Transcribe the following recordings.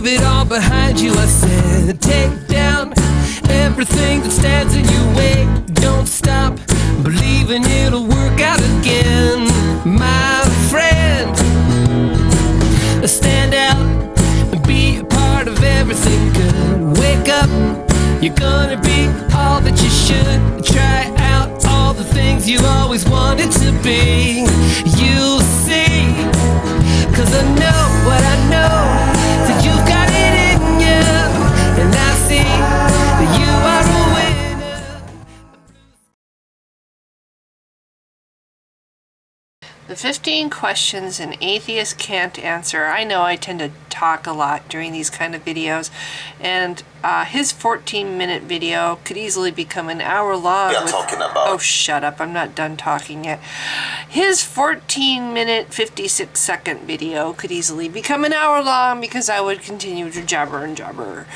it all behind you. I said, take down everything that stands in your way. Don't stop believing it'll work out again, my friend. Stand out and be a part of everything good. Wake up, you're gonna be all that you should. Try out all the things you always wanted to be. You'll see, 'cause I know what I know, that you've got it in you, and I see that you are a winner. The 15 questions an atheist can't answer. I know I tend to talk a lot during these kind of videos, and his 14-minute video could easily become an hour long. Oh, shut up, I'm not done talking yet. His 14-minute 56-second video could easily become an hour long, because I would continue to jabber and jabber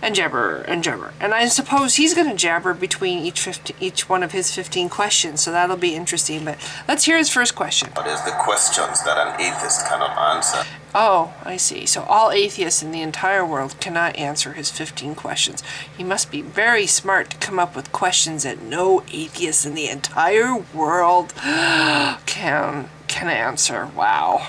and jabber and jabber, and I suppose he's going to jabber between each one of his 15 questions, so that'll be interesting. But let's hear his first question. What is the questions that an atheist cannot answer? Oh, I see. So all atheists in the entire world cannot answer his 15 questions. He must be very smart to come up with questions that no atheist in the entire world can answer. Wow.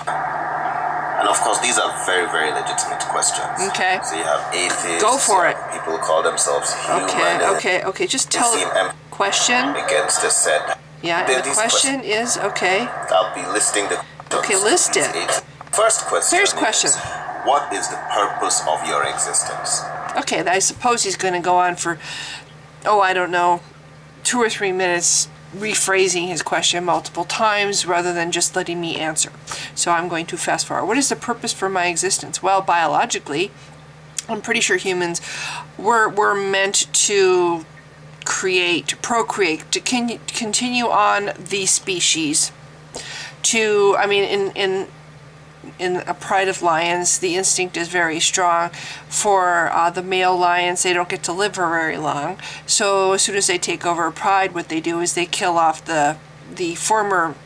And of course, these are very, very legitimate questions. Okay. So you have atheists. Go for it. People who call themselves human. Okay. Just tell the question. Against the said. Yeah, and the question is, okay. I'll be listing the questions. Okay, list it. First question. Is, what is the purpose of your existence? Okay, I suppose he's going to go on for, I don't know, 2 or 3 minutes rephrasing his question multiple times rather than just letting me answer. So I'm going to fast forward. What is the purpose for my existence? Well, biologically, I'm pretty sure humans were meant to create, to procreate, to continue on the species. In a pride of lions, the instinct is very strong. For the male lions, they don't get to live for very long. So as soon as they take over a pride, what they do is they kill off the former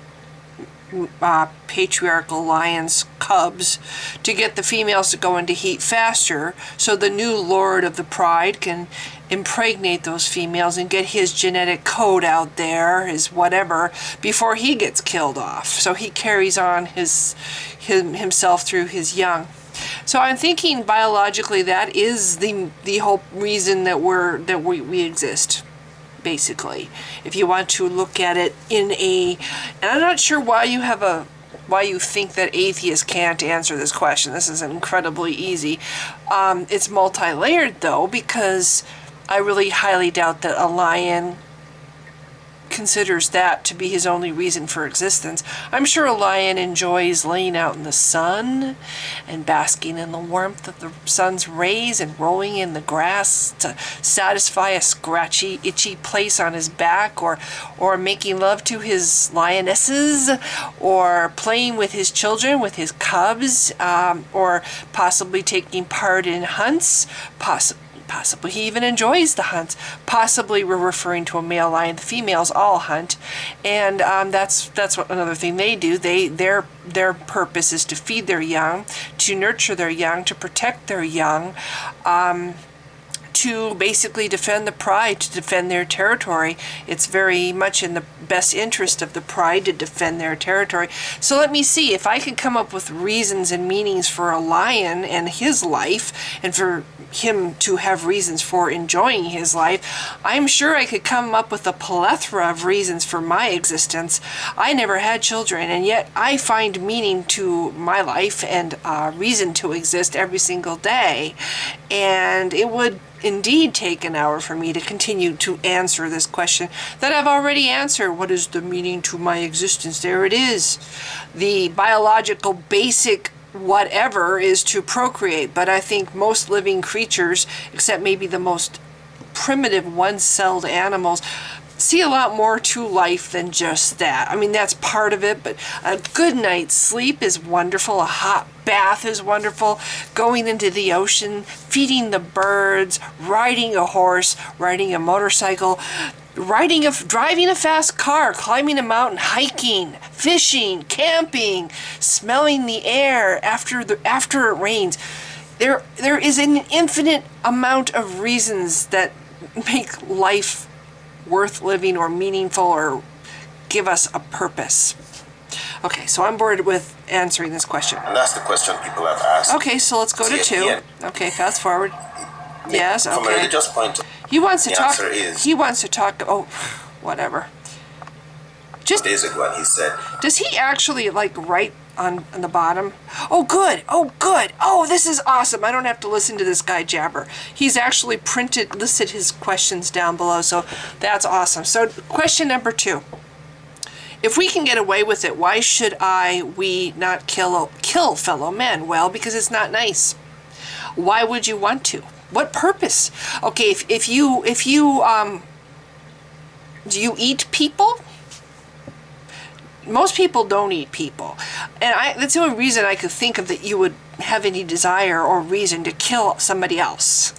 patriarchal lions' cubs to get the females to go into heat faster, so the new lord of the pride can impregnate those females and get his genetic code out there, his whatever, before he gets killed off. So he carries on himself through his young. So I'm thinking biologically that is the whole reason that we exist. Basically, if you want to look at it and I'm not sure why you think that atheists can't answer this question. This is incredibly easy. It's multi-layered though, because I really highly doubt that a lion considers that to be his only reason for existence. I'm sure a lion enjoys laying out in the sun and basking in the warmth of the sun's rays and rolling in the grass to satisfy a scratchy, itchy place on his back, or making love to his lionesses, or playing with his children, with his cubs, or possibly taking part in hunts, possibly he even enjoys the hunts. Possibly we're referring to a male lion. The females all hunt, and that's what another thing they do. Their purpose is to feed their young, to nurture their young, to protect their young, to basically defend the pride, to defend their territory. It's very much in the best interest of the pride to defend their territory. So let me see if I can come up with reasons and meanings for a lion and his life, and for him to have reasons for enjoying his life. I'm sure I could come up with a plethora of reasons for my existence. I never had children, and yet I find meaning to my life and reason to exist every single day. And it would indeed take an hour for me to continue to answer this question that I've already answered. What is the meaning to my existence? There it is. The biological basic whatever is to procreate, but I think most living creatures, except maybe the most primitive one-celled animals, see a lot more to life than just that. I mean, that's part of it, but a good night's sleep is wonderful. A hot bath is wonderful. Going into the ocean, feeding the birds, riding a horse, riding a motorcycle, driving a fast car, climbing a mountain, hiking, fishing, camping, smelling the air after it rains. there is an infinite amount of reasons that make life worth living or meaningful or give us a purpose. Okay, so I'm bored with answering this question. And that's the question people have asked. Okay, so let's go to 2. Okay, fast forward. Yes, From a okay. religious point, He wants to the talk. answer is He wants to talk. Oh, whatever. Just basic one. He said, does he actually like write on the bottom? Oh, good. Oh, good. Oh, this is awesome. I don't have to listen to this guy jabber. He's actually listed his questions down below, so that's awesome. So, question number 2. If we can get away with it, why should we not kill fellow men? Well, because it's not nice. Why would you want to? What purpose? Okay, if you do you eat people? Most people don't eat people. And that's the only reason I could think of that you would have any desire or reason to kill somebody else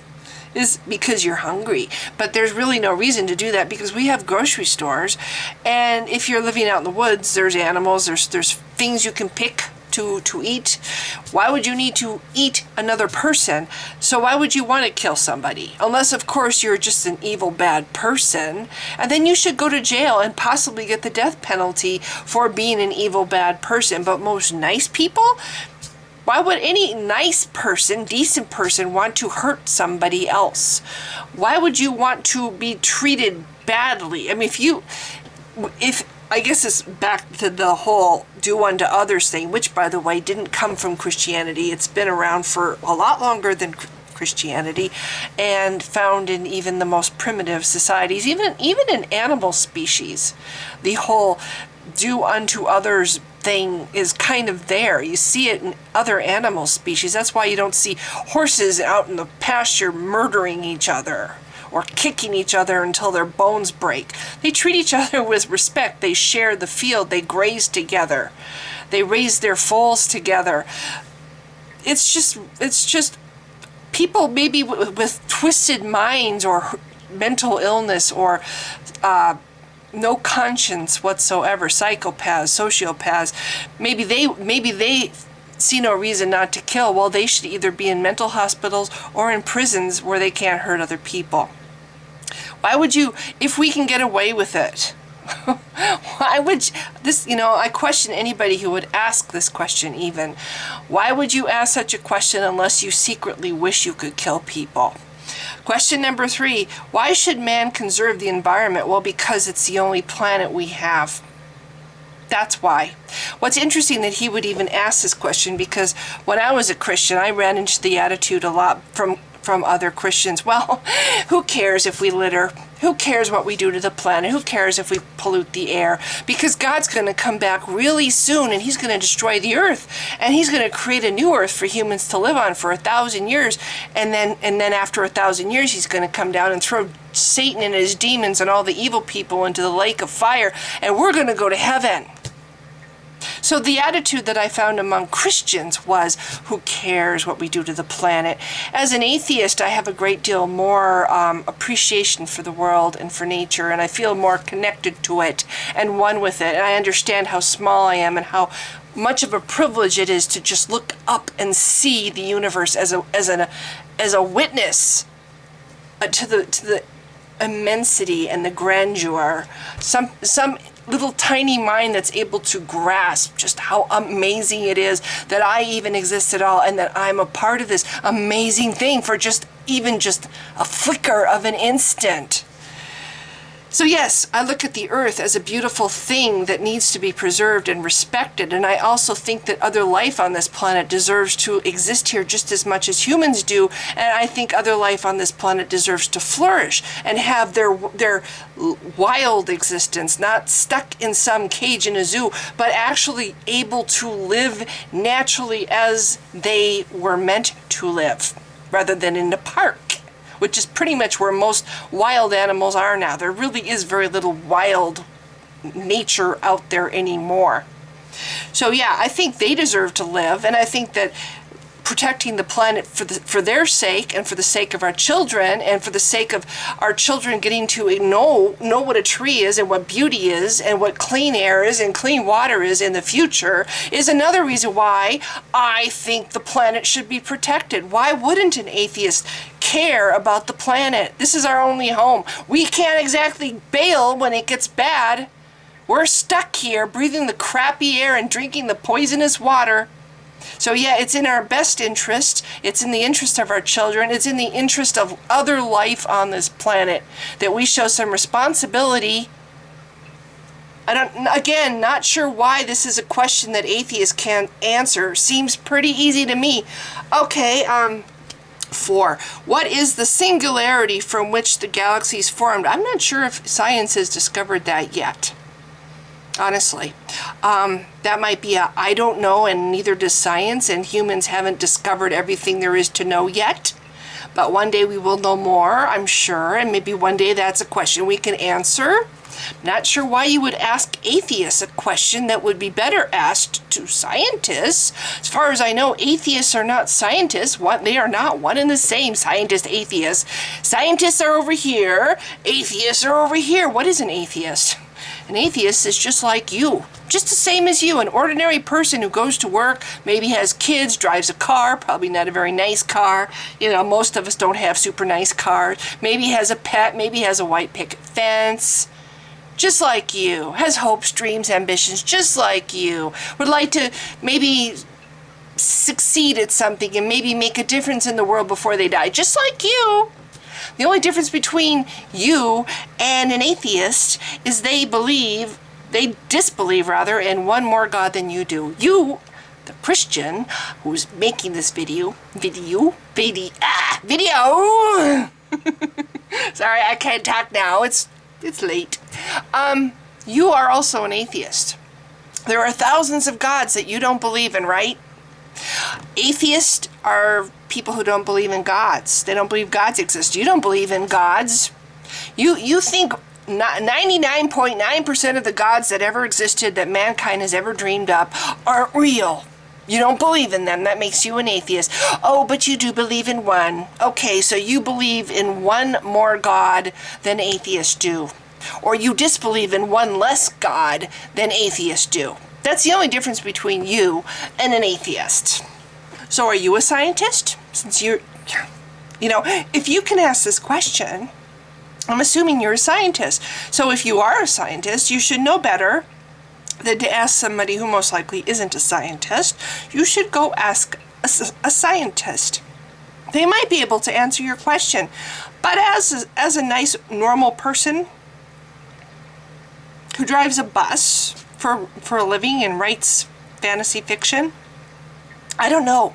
is because you're hungry. But there's really no reason to do that because we have grocery stores, and if you're living out in the woods, there's animals, there's things you can pick to eat. Why would you need to eat another person? So why would you want to kill somebody? Unless, of course, you're just an evil, bad person. And then you should go to jail and possibly get the death penalty for being an evil, bad person. But most nice people, why would any nice person, decent person, want to hurt somebody else? Why would you want to be treated badly? I mean, if I guess it's back to the whole do unto others thing, which, by the way, didn't come from Christianity. It's been around for a lot longer than Christianity and found in even the most primitive societies, even in animal species. The whole do unto others thing is kind of there. You see it in other animal species. That's why you don't see horses out in the pasture murdering each other or kicking each other until their bones break. They treat each other with respect. They share the field. They graze together. They raise their foals together. It's just people maybe with twisted minds or mental illness or no conscience whatsoever, psychopaths, sociopaths, maybe they see no reason not to kill. Well, they should either be in mental hospitals or in prisons where they can't hurt other people. Why would you, if we can get away with it, why would I question anybody who would ask this question even. Why would you ask such a question unless you secretly wish you could kill people? Question number 3, why should man conserve the environment? Well, because it's the only planet we have. That's why. What's interesting that he would even ask this question, because when I was a Christian, I ran into the attitude a lot from other Christians. Well, who cares if we litter? Who cares what we do to the planet? Who cares if we pollute the air? Because God's going to come back really soon and he's going to destroy the earth. And he's going to create a new earth for humans to live on for 1,000 years. And then after 1,000 years, he's going to come down and throw Satan and his demons and all the evil people into the lake of fire. And we're going to go to heaven. So the attitude that I found among Christians was, who cares what we do to the planet? As an atheist, I have a great deal more appreciation for the world and for nature, and I feel more connected to it and one with it. And I understand how small I am and how much of a privilege it is to just look up and see the universe as a witness to the immensity and the grandeur. Some little tiny mind that's able to grasp just how amazing it is that I even exist at all and that I'm a part of this amazing thing for just a flicker of an instant. So yes, I look at the earth as a beautiful thing that needs to be preserved and respected, and I also think that other life on this planet deserves to exist here just as much as humans do, and I think other life on this planet deserves to flourish and have their wild existence, not stuck in some cage in a zoo, but actually able to live naturally as they were meant to live, rather than in a park, which is pretty much where most wild animals are now. There really is very little wild nature out there anymore. So yeah, I think they deserve to live, and I think that protecting the planet for their sake and for the sake of our children and for the sake of our children getting to know what a tree is and what beauty is and what clean air is and clean water is in the future is another reason why I think the planet should be protected. Why wouldn't an atheist care about the planet? This is our only home. We can't exactly bail when it gets bad. We're stuck here breathing the crappy air and drinking the poisonous water. So yeah, it's in our best interest. It's in the interest of our children. It's in the interest of other life on this planet that we show some responsibility. Again, not sure why this is a question that atheists can't answer. Seems pretty easy to me. Okay, 4. What is the singularity from which the galaxies formed? I'm not sure if science has discovered that yet. Honestly, that might be a I don't know, and neither does science, and humans haven't discovered everything there is to know yet. But one day we will know more, I'm sure, and maybe one day that's a question we can answer. Not sure why you would ask atheists a question that would be better asked to scientists. As far as I know, atheists are not scientists. They are not one and the same, scientist, atheist. Scientists are over here, atheists are over here. What is an atheist? An atheist is just like you, just the same as you, an ordinary person who goes to work, maybe has kids, drives a car, probably not a very nice car. You know, most of us don't have super nice cars. Maybe has a pet, maybe has a white picket fence. Just like you, has hopes, dreams, ambitions, just like you. Would like to maybe succeed at something and maybe make a difference in the world before they die, just like you. The only difference between you and an atheist is they disbelieve rather, in one more God than you do. You, the Christian, who's making this video. Sorry, I can't talk now. It's late. You are also an atheist. There are thousands of gods that you don't believe in, right? Atheists are people who don't believe in gods. They don't believe gods exist. You don't believe in gods. You think 99.9% of the gods that ever existed, that mankind has ever dreamed up, aren't real. You don't believe in them. That makes you an atheist. Oh, but you do believe in one. Okay, so you believe in one more God than atheists do. Or you disbelieve in one less God than atheists do. That's the only difference between you and an atheist. So are you a scientist? Since you're, you know, if you can ask this question, I'm assuming you're a scientist. So if you are a scientist, you should know better than to ask somebody who most likely isn't a scientist. You should go ask a scientist. They might be able to answer your question. But as a nice, normal person who drives a bus for a living and writes fantasy fiction, I don't know.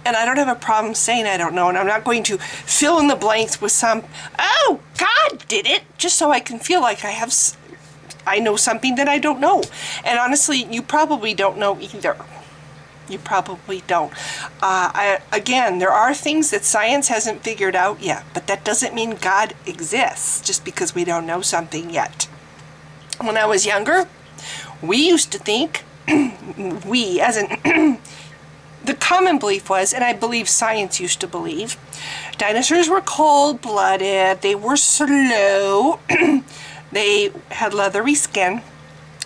And I don't have a problem saying I don't know, and I'm not going to fill in the blanks with some, oh, God did it, just so I can feel like I know something that I don't know. And honestly, you probably don't know either. You probably don't. Again, there are things that science hasn't figured out yet, but that doesn't mean God exists just because we don't know something yet. When I was younger, we used to think, we as in, the common belief was, and I believe science used to believe, dinosaurs were cold-blooded, they were slow, they had leathery skin,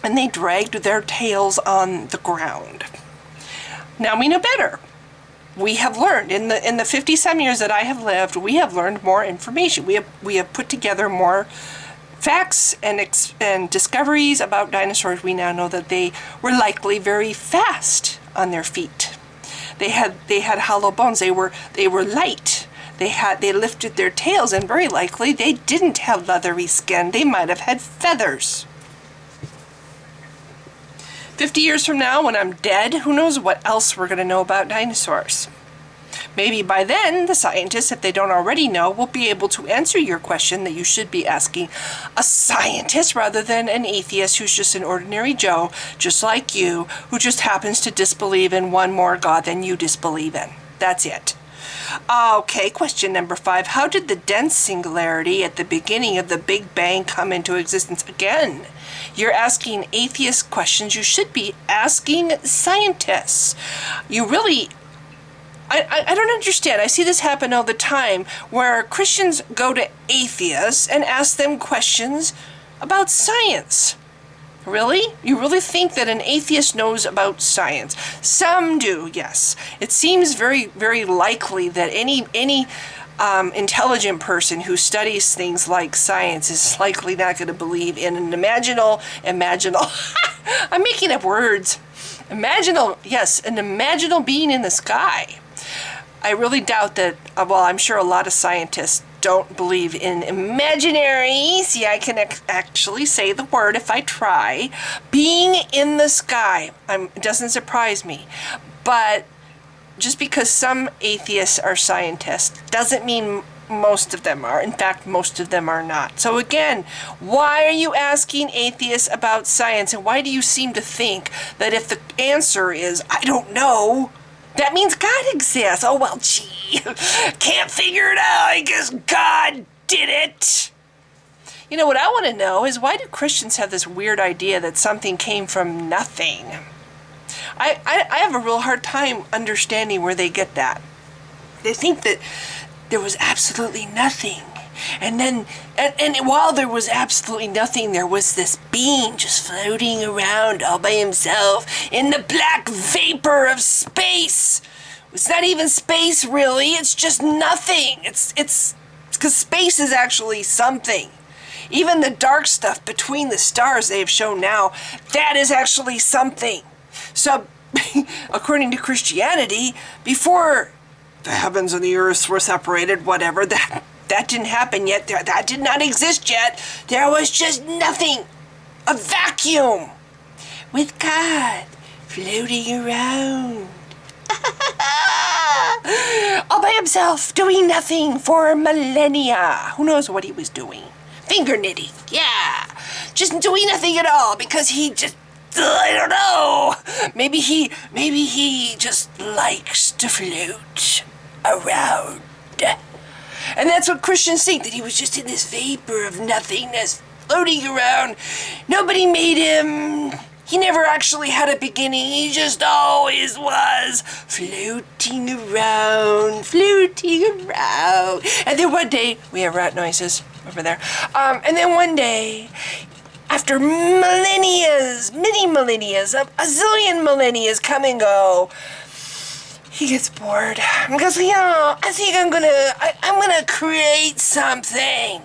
and they dragged their tails on the ground. Now we know better. We have learned, in the 50-some years that I have lived, we have learned more information. We have put together more facts and discoveries about dinosaurs. We now know that they were likely very fast on their feet. They had hollow bones. They were light. They lifted their tails, and very likely they didn't have leathery skin. They might have had feathers. 50 years from now, when I'm dead, who knows what else we're going to know about dinosaurs. Maybe by then, the scientists, if they don't already know, will be able to answer your question that you should be asking a scientist rather than an atheist who's just an ordinary Joe, just like you, who just happens to disbelieve in one more God than you disbelieve in. That's it. Okay, question number 5. How did the dense singularity at the beginning of the Big Bang come into existence? Again, you're asking atheist questions. You should be asking scientists. You really I don't understand. I see this happen all the time where Christians go to atheists and ask them questions about science. Really? You really think that an atheist knows about science? Some do, yes. It seems very, very likely that any intelligent person who studies things like science is likely not going to believe in an imaginal, I'm making up words. Yes, an imaginal being in the sky. I really doubt that, well, I'm sure a lot of scientists don't believe in imaginary, see, I can actually say the word if I try, being in the sky. It doesn't surprise me. But just because some atheists are scientists doesn't mean most of them are. In fact, most of them are not. So again, why are you asking atheists about science? And why do you seem to think that if the answer is, I don't know, that means God exists? Oh, well, gee, can't figure it out. I guess God did it. You know, what I want to know is, why do Christians have this weird idea that something came from nothing? I have a real hard time understanding where they get that. They think that there was absolutely nothing. And then, and while there was absolutely nothing, there was this being just floating around all by himself in the black vapor of space. It's not even space, really. It's just nothing. It's because space is actually something. Even the dark stuff between the stars they've shown now, that is actually something. So, according to Christianity, before the heavens and the earth were separated, whatever, that didn't happen yet. That did not exist yet. There was just nothing. A vacuum. With God floating around. All by himself, doing nothing for millennia. Who knows what he was doing? Finger knitting. Yeah. Just doing nothing at all because he just, I don't know. Maybe he just likes to float around. And that's what Christians think, that he was just in this vapor of nothingness, floating around. Nobody made him. He never actually had a beginning. He just always was floating around, floating around. And then one day, we have rat noises over there. And then one day, after millennias, many millennias, a zillion millennias come and go, he gets bored and goes, I think I'm gonna create something.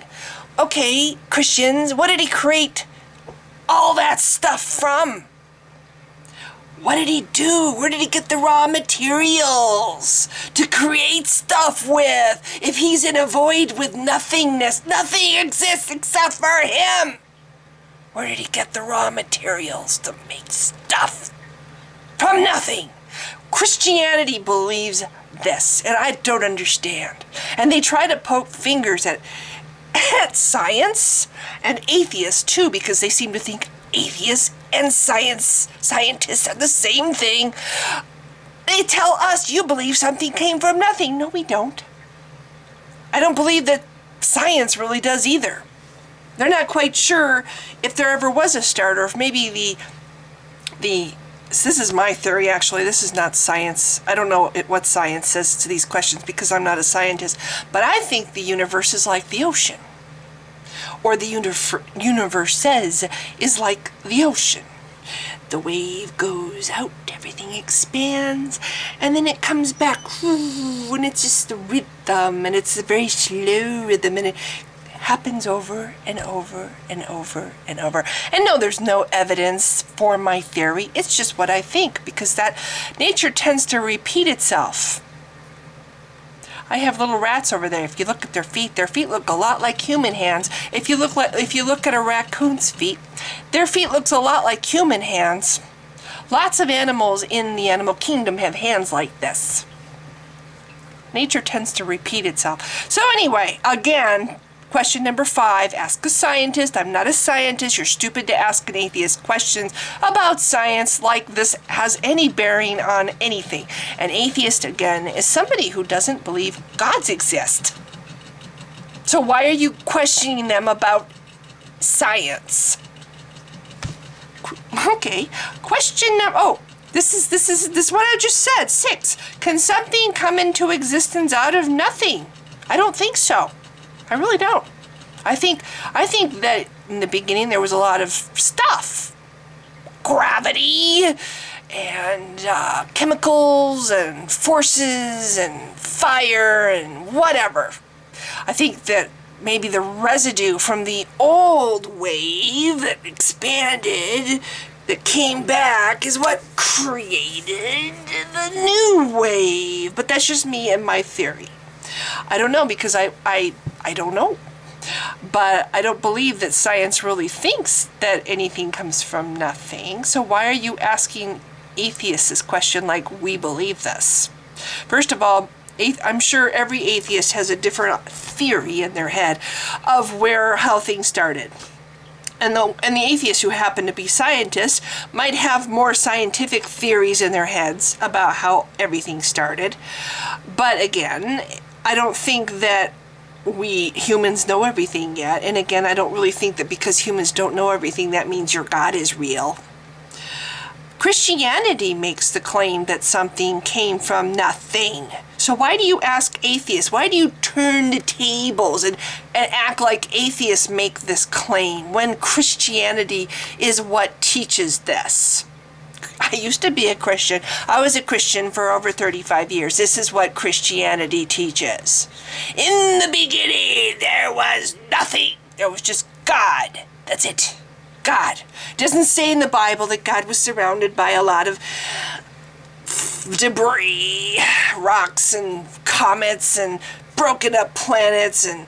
Okay, Christians, what did he create all that stuff from? What did he do? Where did he get the raw materials to create stuff with? If he's in a void with nothingness, nothing exists except for him. Where did he get the raw materials to make stuff from nothing? Christianity believes this, and I don't understand. And they try to poke fingers at science and atheists too, because they seem to think atheists and scientists are the same thing. They tell us, you believe something came from nothing. No, we don't. I don't believe that science really does either. They're not quite sure if there ever was a start, or if maybe this is my theory, actually. This is not science. I don't know what science says to these questions because I'm not a scientist. But I think the universe is like the ocean. Or the universe says is like the ocean. The wave goes out, everything expands, and then it comes back. And it's just the rhythm, and it's a very slow rhythm, and it happens over and over and over and over. And no, there's no evidence for my theory. It's just what I think, because that nature tends to repeat itself. I have little rats over there. If you look at their feet look a lot like human hands. If you look at a raccoon's feet, their feet looks a lot like human hands. Lots of animals in the animal kingdom have hands like this. Nature tends to repeat itself. So anyway, again, question number 5, ask a scientist. I'm not a scientist. You're stupid to ask an atheist questions about science like this has any bearing on anything. An atheist, again, is somebody who doesn't believe gods exist. So why are you questioning them about science? Okay, question number, This is what I just said. 6. Can something come into existence out of nothing? I don't think so. I really don't. I think that in the beginning there was a lot of stuff. Gravity and chemicals and forces and fire and whatever. I think that maybe the residue from the old wave that expanded, that came back, is what created the new wave. But that's just me and my theory. I don't know, because I don't know. But I don't believe that science really thinks that anything comes from nothing. So why are you asking atheists this question like we believe this? First of all, I'm sure every atheist has a different theory in their head of how things started. And the atheists who happen to be scientists might have more scientific theories in their heads about how everything started. But again, I don't think that we humans know everything yet. And again, I don't really think that because humans don't know everything, that means your God is real. Christianity makes the claim that something came from nothing. So why do you ask atheists? Why do you turn the tables and act like atheists make this claim when Christianity is what teaches this? I used to be a Christian. I was a Christian for over 35 years. This is what Christianity teaches. In the beginning, there was nothing. There was just God. That's it. God. It doesn't say in the Bible that God was surrounded by a lot of debris, rocks and comets and broken up planets and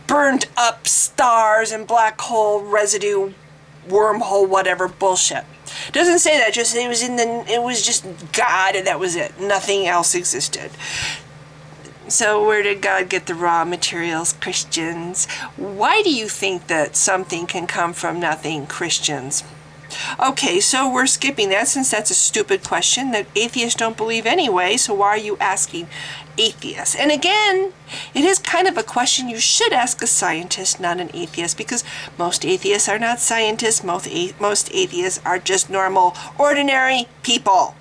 burned up stars and black hole residue, wormhole, whatever bullshit. It doesn't say that. Just it was just God, and that was it. Nothing else existed. So where did God get the raw materials, Christians? Why do you think that something can come from nothing, Christians? Okay, so we're skipping that since that's a stupid question that atheists don't believe anyway, so why are you asking atheists? And again, it is kind of a question you should ask a scientist, not an atheist, because most atheists are not scientists. Most atheists are just normal, ordinary people.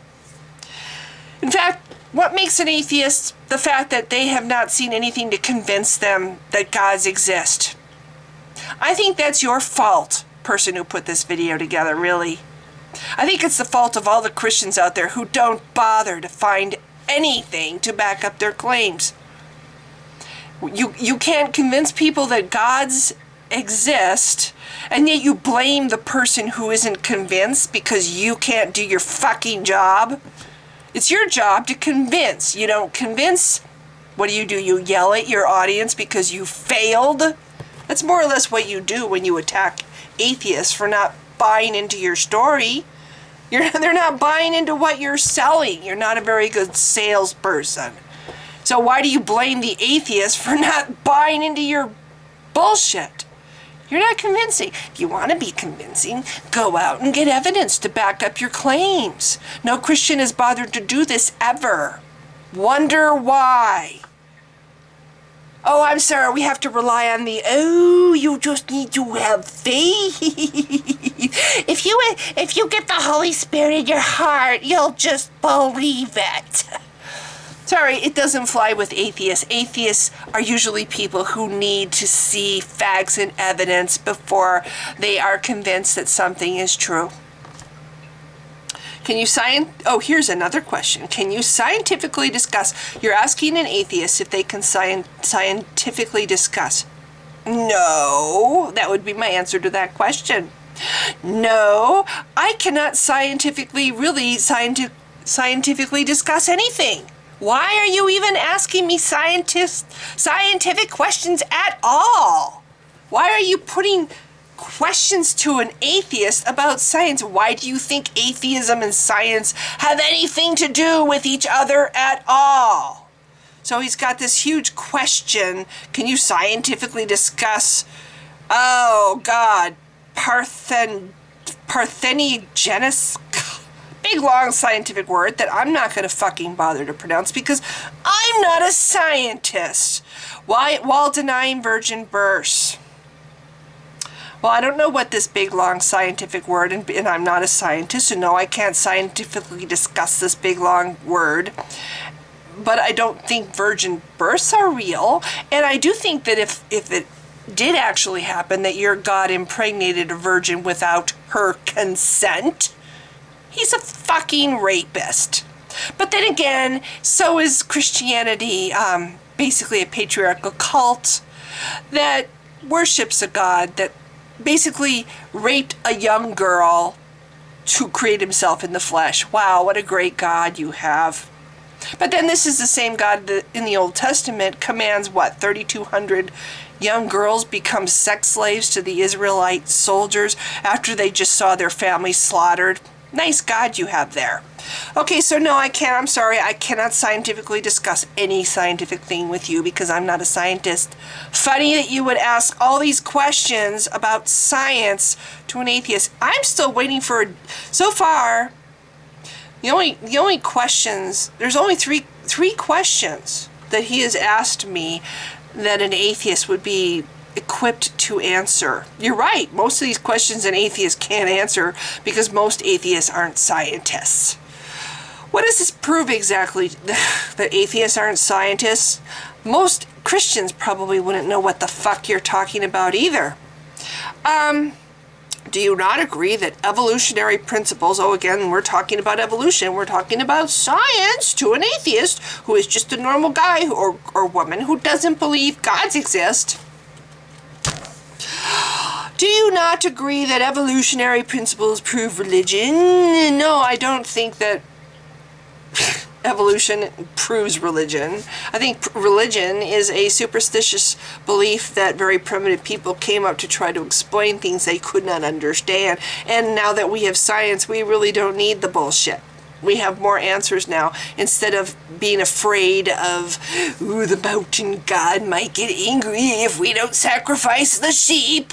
In fact, what makes an atheist? The fact that they have not seen anything to convince them that gods exist. I think that's your fault, person who put this video together, really. I think it's the fault of all the Christians out there who don't bother to find anything to back up their claims. You can't convince people that gods exist, and yet you blame the person who isn't convinced because you can't do your fucking job. It's your job to convince. You don't convince. What do? You yell at your audience because you failed? That's more or less what you do when you attack atheists for not buying into your story. They're not buying into what you're selling. You're not a very good salesperson. So why do you blame the atheists for not buying into your bullshit? You're not convincing. If you want to be convincing, go out and get evidence to back up your claims. No Christian has bothered to do this ever. Wonder why. Oh, I'm sorry, we have to rely on you just need to have faith. If you get the Holy Spirit in your heart, you'll just believe it. Sorry, it doesn't fly with atheists. Atheists are usually people who need to see facts and evidence before they are convinced that something is true. Here's another question. Can you scientifically discuss? You're asking an atheist if they can scientifically discuss. No, that would be my answer to that question. No, I cannot scientifically discuss anything. Why are you even asking me scientific questions at all? Why are you putting questions to an atheist about science? Why do you think atheism and science have anything to do with each other at all? So he's got this huge question. Can you scientifically discuss, oh God, parthenogenesis? Big long scientific word that I'm not going to fucking bother to pronounce because I'm not a scientist. Why, while denying virgin births. Well, I don't know what this big, long scientific word, and I'm not a scientist, so no, I can't scientifically discuss this big, long word. But I don't think virgin births are real. And I do think that if it did actually happen, that your God impregnated a virgin without her consent, he's a fucking rapist. But then again, so is Christianity, basically a patriarchal cult that worships a God that basically raped a young girl to create himself in the flesh. Wow, what a great God you have. But then this is the same God that in the Old Testament commands, what, 3,200 young girls become sex slaves to the Israelite soldiers after they just saw their families slaughtered. Nice God you have there. Okay, so no, I can't. I'm sorry. I cannot scientifically discuss any scientific thing with you because I'm not a scientist. Funny that you would ask all these questions about science to an atheist. I'm still waiting for, so far, the only questions, there's only three questions that he has asked me that an atheist would be equipped to answer. You're right. Most of these questions an atheist can't answer because most atheists aren't scientists. What does this prove exactly, that atheists aren't scientists? Most Christians probably wouldn't know what the fuck you're talking about either. Do you not agree that evolutionary principles, oh again, we're talking about evolution, we're talking about science to an atheist who is just a normal guy or woman who doesn't believe gods exist? Do you not agree that evolutionary principles prove religion? No, I don't think that evolution proves religion. I think religion is a superstitious belief that very primitive people came up to try to explain things they could not understand. And now that we have science, we really don't need the bullshit. We have more answers now instead of being afraid of, ooh, the mountain god might get angry if we don't sacrifice the sheep.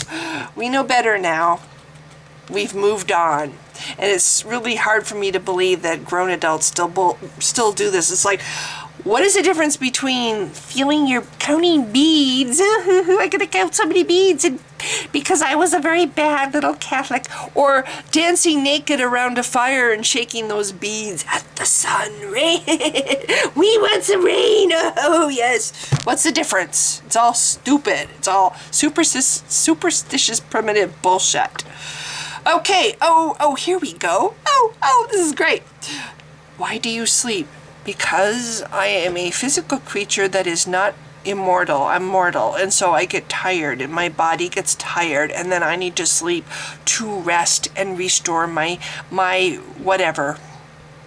We know better now. We've moved on. And it's really hard for me to believe that grown adults still do this. It's like, what is the difference between feeling you're counting beads? I gotta count so many beads and because I was a very bad little Catholic, or dancing naked around a fire and shaking those beads at the sun. Rain. We want some rain. Oh yes. What's the difference? It's all stupid. It's all superstitious primitive bullshit. Okay, oh, here we go. Oh, this is great. Why do you sleep? Because I am a physical creature that is not immortal. I'm mortal, and so I get tired, and my body gets tired, and then I need to sleep to rest and restore my whatever.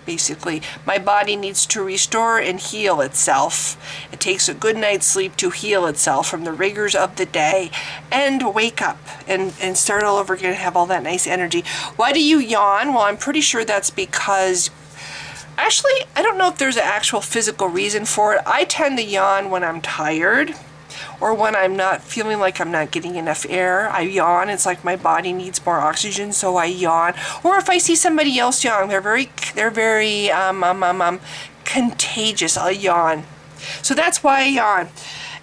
Basically, my body needs to restore and heal itself. It takes a good night's sleep to heal itself from the rigors of the day and wake up and start all over again and have all that nice energy. Why do you yawn? Well, I'm pretty sure that's because, actually, I don't know if there's an actual physical reason for it. I tend to yawn when I'm tired or when I'm not feeling like I'm not getting enough air. I yawn. It's like my body needs more oxygen, so I yawn. Or if I see somebody else yawn, they're very contagious. I'll yawn. So that's why I yawn.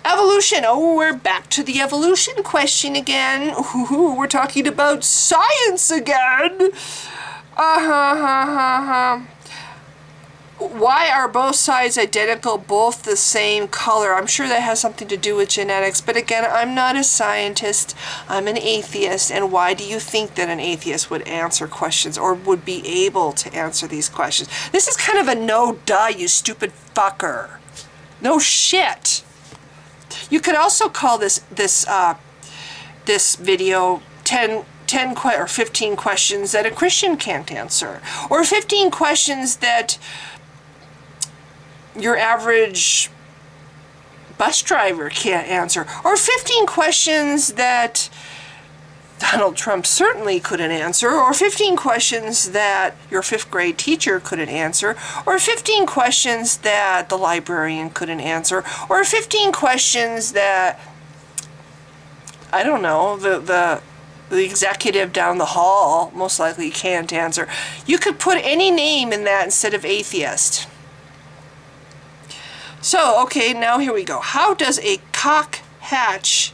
Evolution. Oh, we're back to the evolution question again. Ooh, we're talking about science again. Why are both sides identical, both the same color? I'm sure that has something to do with genetics, but again, I'm not a scientist. I'm an atheist, and why do you think that an atheist would answer questions or would be able to answer these questions? This is kind of a no duh, you stupid fucker. No shit. You could also call this video 10 or 15 questions that a Christian can't answer, or 15 questions that your average bus driver can't answer, or 15 questions that Donald Trump certainly couldn't answer, or 15 questions that your 5th grade teacher couldn't answer, or 15 questions that the librarian couldn't answer, or 15 questions that, I don't know, the executive down the hall most likely can't answer. You could put any name in that instead of atheist. So, okay, now here we go. How does a cock hatch?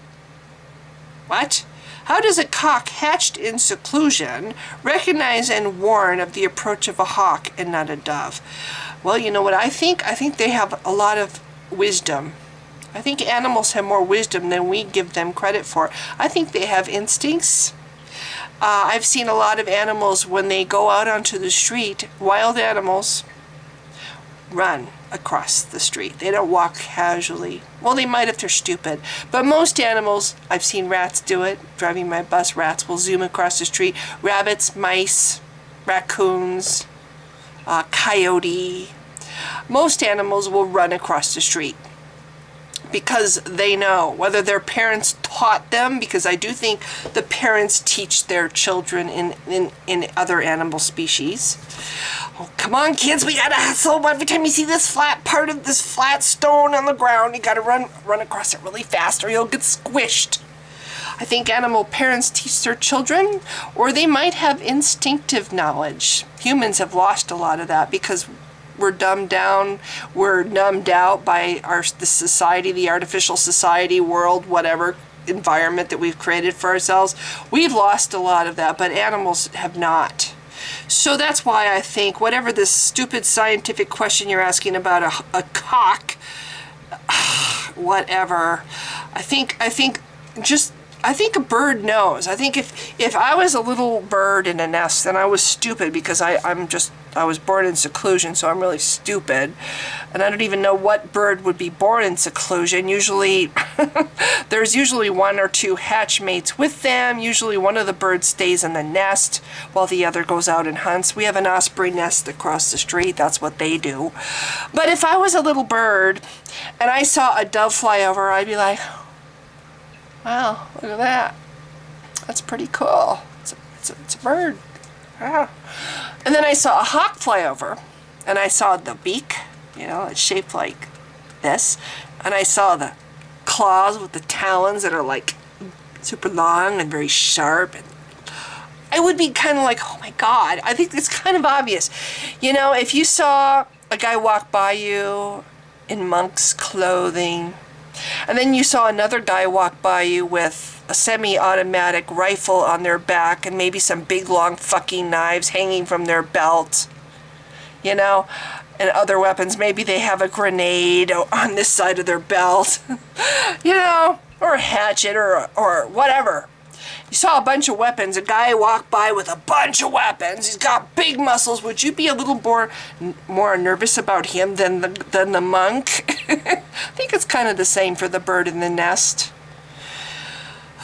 What? How does a cock hatched in seclusion recognize and warn of the approach of a hawk and not a dove? Well, you know what I think? I think they have a lot of wisdom. I think animals have more wisdom than we give them credit for. I think they have instincts. I've seen a lot of animals when they go out onto the street, wild animals run across the street. They don't walk casually. Well, they might if they're stupid. But most animals, I've seen rats do it. Driving my bus, rats will zoom across the street. Rabbits, mice, raccoons, coyote. Most animals will run across the street because they know, whether their parents taught them, because I do think the parents teach their children in other animal species. Oh, come on, kids, we gotta hustle. Every time you see this flat part of this flat stone on the ground, you gotta run across it really fast or you'll get squished. I think animal parents teach their children, or they might have instinctive knowledge. Humans have lost a lot of that because we're dumbed down, we're numbed out by the society, the artificial society, world, whatever environment that we've created for ourselves. We've lost a lot of that, but animals have not. So that's why I think whatever this stupid scientific question you're asking about a cock, whatever, I think a bird knows. I think if I was a little bird in a nest, then I was stupid because I was born in seclusion, so I'm really stupid. And I don't even know what bird would be born in seclusion. Usually, there's usually one or two hatchmates with them. Usually one of the birds stays in the nest while the other goes out and hunts. We have an osprey nest across the street. That's what they do. But if I was a little bird and I saw a dove fly over, I'd be like, wow, look at that. That's pretty cool. It's a bird. Yeah. And then I saw a hawk fly over, and I saw the beak, you know, it's shaped like this, and I saw the claws with the talons that are like super long and very sharp. And I would be kind of like, oh my God, I think it's kind of obvious. You know, if you saw a guy walk by you in monk's clothing, and then you saw another guy walk by you with a semi-automatic rifle on their back and maybe some big long fucking knives hanging from their belt, you know, and other weapons. Maybe they have a grenade on this side of their belt, you know, or a hatchet or whatever. You saw a bunch of weapons. A guy walked by with a bunch of weapons. He's got big muscles. Would you be a little more nervous about him than the monk? I think it's kind of the same for the bird in the nest.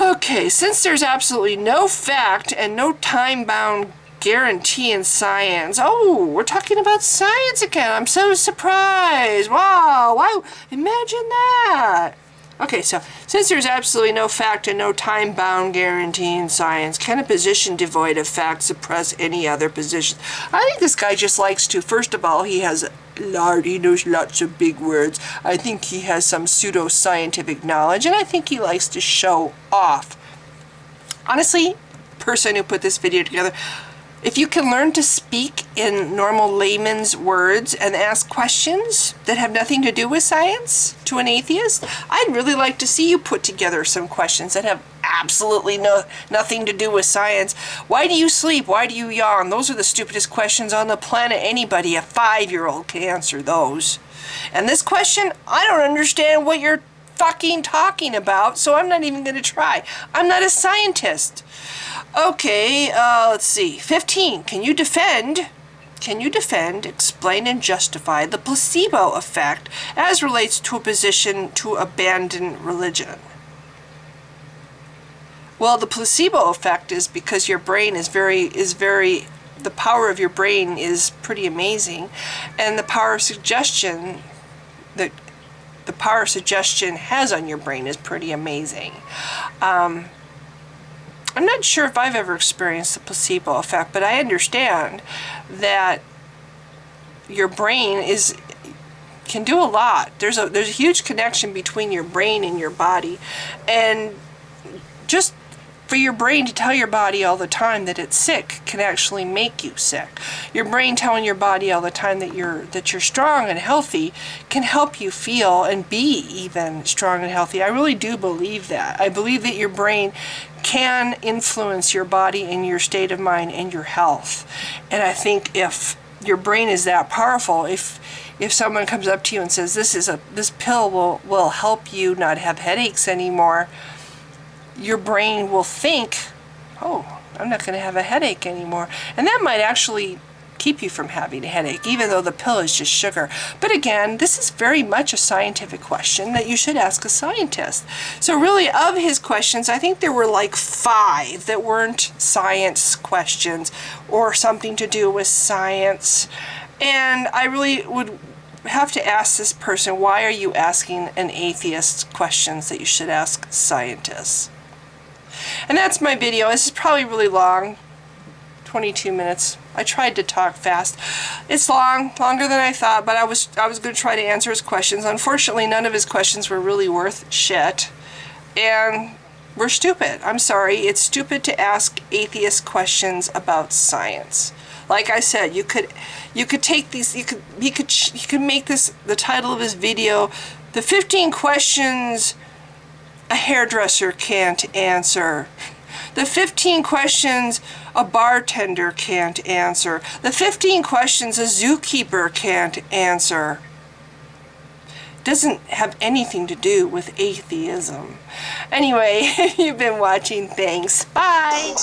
Okay, since there's absolutely no fact and no time-bound guarantee in science. Oh, we're talking about science again. I'm so surprised. Wow, imagine that. Okay, so since there's absolutely no fact and no time-bound guarantee in science, can a position devoid of fact suppress any other position? I think this guy just likes to, first of all, he knows lots of big words. I think he has some pseudo-scientific knowledge, and I think he likes to show off. Honestly, person who put this video together, if you can learn to speak in normal layman's words and ask questions that have nothing to do with science to an atheist, I'd really like to see you put together some questions that have absolutely nothing to do with science. Why do you sleep? Why do you yawn? Those are the stupidest questions on the planet. Anybody, a 5-year-old, can answer those. And this question, I don't understand what you're fucking talking about, so I'm not even going to try. I'm not a scientist. Okay, let's see. 15. Can you defend, explain, and justify the placebo effect as relates to a position to abandon religion? Well, the placebo effect is because your brain is very, the power of your brain is pretty amazing, and the power of suggestion that the power suggestion has on your brain is pretty amazing. I'm not sure if I've ever experienced the placebo effect, but I understand that your brain can do a lot. There's a huge connection between your brain and your body, and just for your brain to tell your body all the time that it's sick can actually make you sick. Your brain telling your body all the time that you're strong and healthy can help you feel and be even strong and healthy. I really do believe that. I believe that your brain can influence your body and your state of mind and your health. And I think if your brain is that powerful, if someone comes up to you and says this pill will help you not have headaches anymore, your brain will think, oh, I'm not going to have a headache anymore. And that might actually keep you from having a headache, even though the pill is just sugar. But again, this is very much a scientific question that you should ask a scientist. So really, of his questions, I think there were like 5 that weren't science questions or something to do with science. And I really would have to ask this person, why are you asking an atheist questions that you should ask scientists? And that's my video. This is probably really long, 22 minutes. I tried to talk fast. It's longer than I thought, but I was going to try to answer his questions. Unfortunately, none of his questions were really worth shit, and we're stupid. I'm sorry. It's stupid to ask atheist questions about science. Like I said, you could take these. He could make this the title of his video, the 15 questions a hairdresser can't answer. The 15 questions a bartender can't answer. The 15 questions a zookeeper can't answer. Doesn't have anything to do with atheism. Anyway, you've been watching. Thanks. Bye.